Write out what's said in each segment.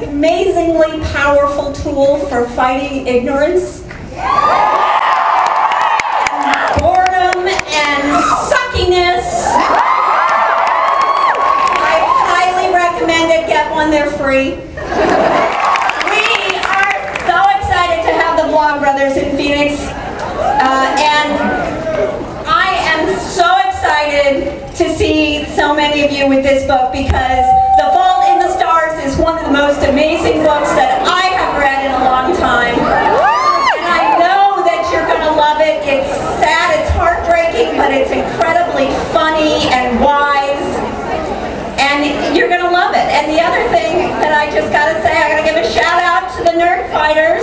amazingly powerful tool for fighting ignorance, and boredom, and suckiness. I highly recommend it. Get one, they're free. We are so excited to have the Vlog Brothers in Phoenix, and I am so excited to see so many of you with this book, because The Fault in the Stars is one of the most amazing books that I have read in a long time. And I know that you're going to love it. It's sad, it's heartbreaking, but it's incredibly funny and wise. And you're going to love it. And the other thing that I just got to say, I got to give a shout out to the Nerdfighters.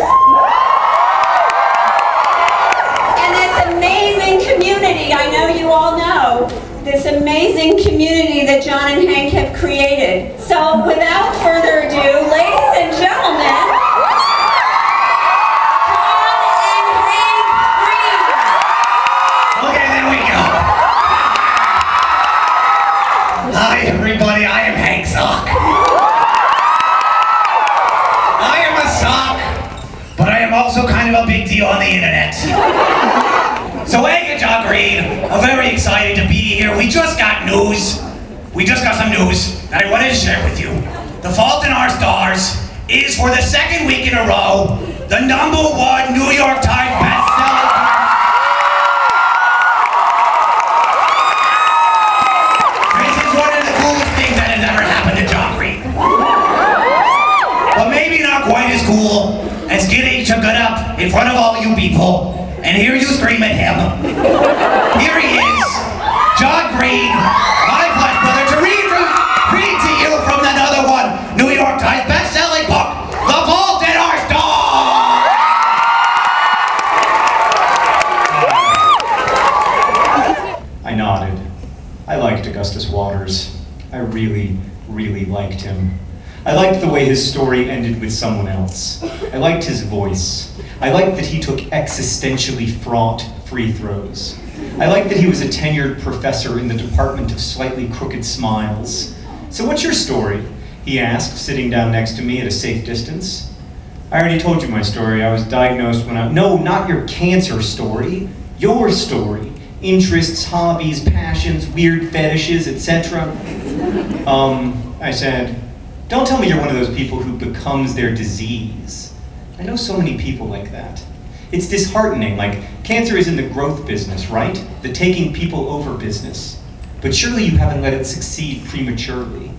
And this amazing community, I know you all know, this amazing community that John and Hank have created. So without further ado, ladies and gentlemen, John and Hank Green. Okay, there we go. Hi everybody, I am Hank Sock. I am a sock, but I am also kind of a big deal on the internet. So Hank and John Green are very excited to be here. We just got news. We just got some news that I wanted to share with you. The Fault in Our Stars is, for the second week in a row, the #1 New York Times bestseller. This is one of the coolest things that has ever happened to John Green. But maybe not quite as cool as getting to get up in front of all you people and hear you scream at him. Here he is, John Green, my flesh brother, to read to you from the #1 New York Times best-selling book, The Fault in Our Stars. I nodded. I liked Augustus Waters. I really, really liked him. I liked the way his story ended with someone else. I liked his voice. I liked that he took existentially fraught free throws. I liked that he was a tenured professor in the Department of Slightly Crooked Smiles. So what's your story? He asked, sitting down next to me at a safe distance. I already told you my story. I was diagnosed when No, not your cancer story. Your story. Interests, hobbies, passions, weird fetishes, etc. I said, don't tell me you're one of those people who becomes their disease. I know so many people like that. It's disheartening, like cancer is in the growth business, right? The taking people over business. But surely you haven't let it succeed prematurely.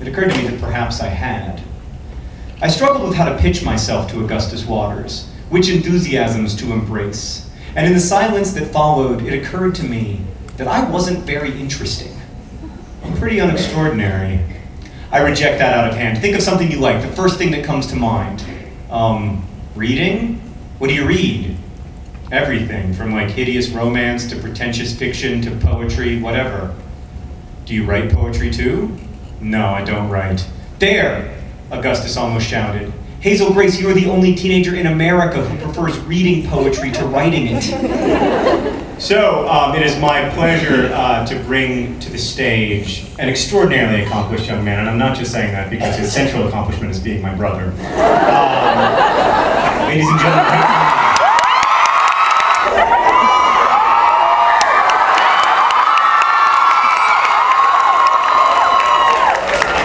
It occurred to me that perhaps I had. I struggled with how to pitch myself to Augustus Waters, which enthusiasms to embrace. And in the silence that followed, it occurred to me that I wasn't very interesting. I'm pretty unextraordinary. I reject that out of hand. Think of something you like, the first thing that comes to mind. Reading? What do you read? Everything, from like hideous romance to pretentious fiction to poetry, whatever. Do you write poetry too? No, I don't write. There! Augustus almost shouted. Hazel Grace, you are the only teenager in America who prefers reading poetry to writing it. So, it is my pleasure to bring to the stage an extraordinarily accomplished young man, and I'm not just saying that because his central accomplishment is being my brother. Ladies and gentlemen,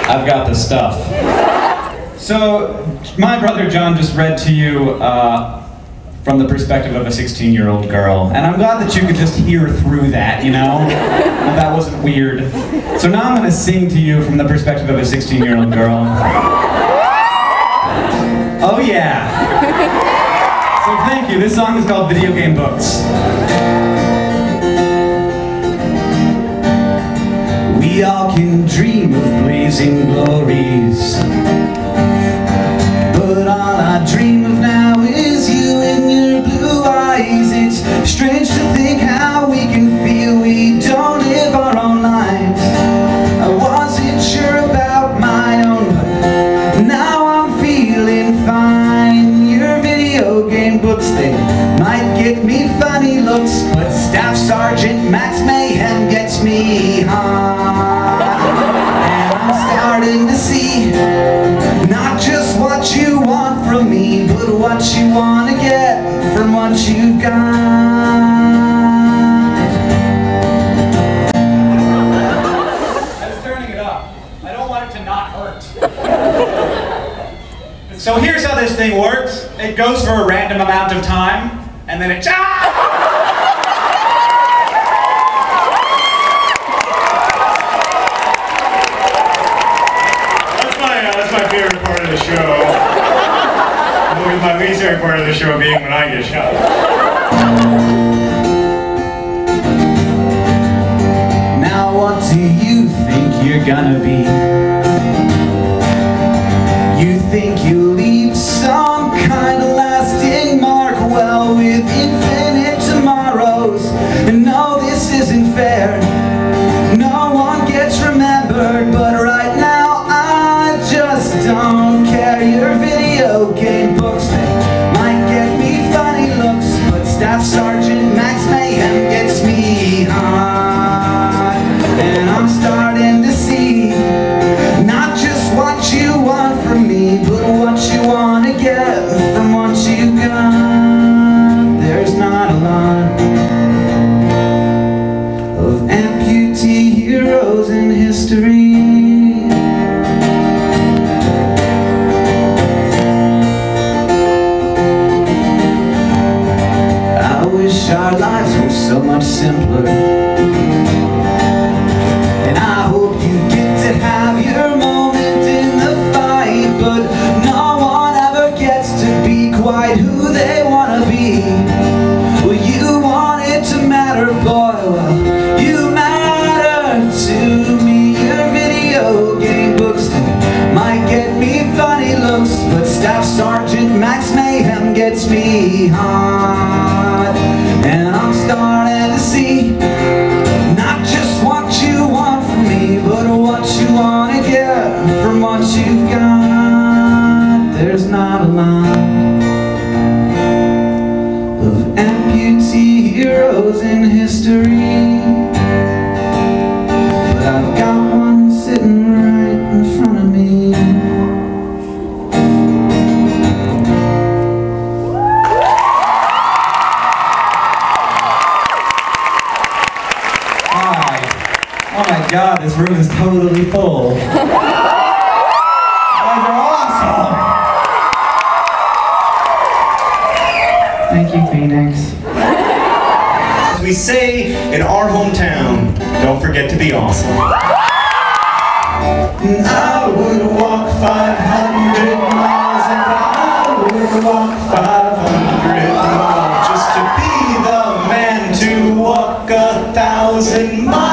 I've got the stuff. So, my brother John just read to you from the perspective of a 16-year-old girl. And I'm glad that you could just hear through that, you know? That wasn't weird. So now I'm gonna sing to you from the perspective of a 16-year-old girl. Oh yeah. So thank you. This song is called Video Game Books. We all can dream of blazing glories, but all I dream of now is you and your blue eyes. It's strange to think how we can feel we don't live our own lives. I wasn't sure about my own, but now I'm feeling fine. Your video game books, they might get me funny looks, but Staff Sergeant Max Mayhem gets me high. And I'm starting to see what you want to get from what you've got. That's turning it up. I don't want it to not hurt. So here's how this thing works. It goes for a random amount of time, and then it... That's my favorite part of the show. With my least favorite part of the show being when I get shot. Now what do you think you're gonna be? You think you'll leave some kind of lasting mark? Well, with infinite tomorrows. And no, this isn't fair. No one gets remembered, but right now I just don't care. Your video game books, they might get me funny looks, but Staff Sergeant Max Mayhem gets me hot. And I'm starting to see not just what you want from me, but what you want to get from what you got. There's not a lot of amputee heroes in history. I wish our lives were so much simpler, and I hope you get to have your moment in the fight, but no one ever gets to be quite who they want to be. Well, you want it to matter, boy, well, you matter to me. Your video game books, they might get me funny looks, but Staff Sergeant Max Mayhem gets me hot. And I'm starting to see not just what you want from me, but what you want to get from what you've got. There's not a lot of amputee heroes in history, but I've got one sitting right in front of me. Oh my God, this room is totally full. You guys are awesome! Thank you, Phoenix. As we say in our hometown, don't forget to be awesome. I would walk 500 miles and I would walk 500 miles Just to be the man to walk 1,000 miles.